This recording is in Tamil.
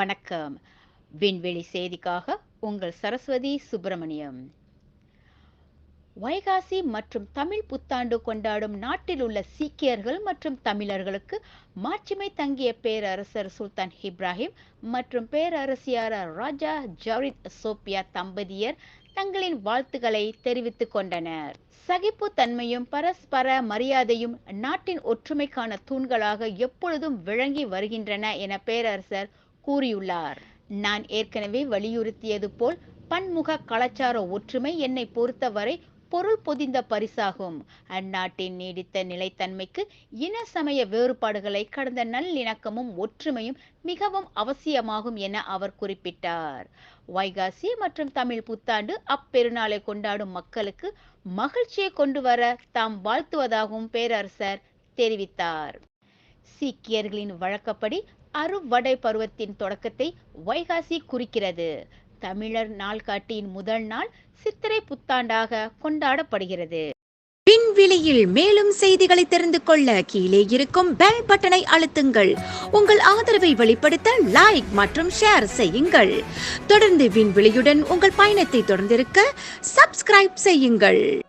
வணக்கம். விண்வெளி செய்திக்காக உங்கள் சரஸ்வதி சுப்பிரமணியம். வைகாசி மற்றும் தமிழ் புத்தாண்டு கொண்டாடும் நாட்டில் உள்ள சீக்கியர்கள் மற்றும் தமிழர்களுக்கு மாட்சிமை தங்கிய பேரரசர் சுல்தான் இப்ராஹிம் மற்றும் பேரரசியார் ராஜா ஜாரித் சோபியா தம்பதியர் தங்களின் வாழ்த்துக்களை தெரிவித்துக் கொண்டனர். சகிப்பு தன்மையும் பரஸ்பர மரியாதையும் நாட்டின் ஒற்றுமைக்கான தூண்களாக எப்பொழுதும் விளங்கி வருகின்றன என பேரரசர் கூறியுள்ளார். நான் ஏற்கனவே வலியுறுத்தியது போல் பன்முக கலாச்சார ஒற்றுமை என்னை பொறுத்தவரை பொருள் பொதிந்த பரிசாகும். அந்நாட்டின் நீடித்த நிலைத்தன்மைக்கு இன சமய வேறுபாடுகளை கடந்த நல்லிணக்கமும் ஒற்றுமையும் மிகவும் அவசியமாகும் என அவர் குறிப்பிட்டார். வைகாசி மற்றும் தமிழ் புத்தாண்டு அப்பெருநாளை கொண்டாடும் மக்களுக்கு மகிழ்ச்சியை கொண்டு வர தாம் வாழ்த்துவதாகவும் பேரரசர் தெரிவித்தார். சீக்கியர்களின் வழக்கப்படி அறுவடை பருவத்தின் தொடக்கத்தை வைகாசி குறிக்கிறது. தமிழர் நாள்காட்டியின் முதல் நாள் சித்திரை புத்தாண்டாக கொண்டாடப்படுகிறது. விண்வெளியில் மேலும் செய்திகளை தெரிந்து கொள்ள கீழே இருக்கும் பெல் பட்டனை அழுத்துங்கள். உங்கள் ஆதரவை வெளிப்படுத்த லைக் மற்றும் ஷேர் செய்யுங்கள். தொடர்ந்து விண்வெளியுடன் உங்கள் பயணத்தை தொடர்ந்திருக்க சப்ஸ்கிரைப் செய்யுங்கள்.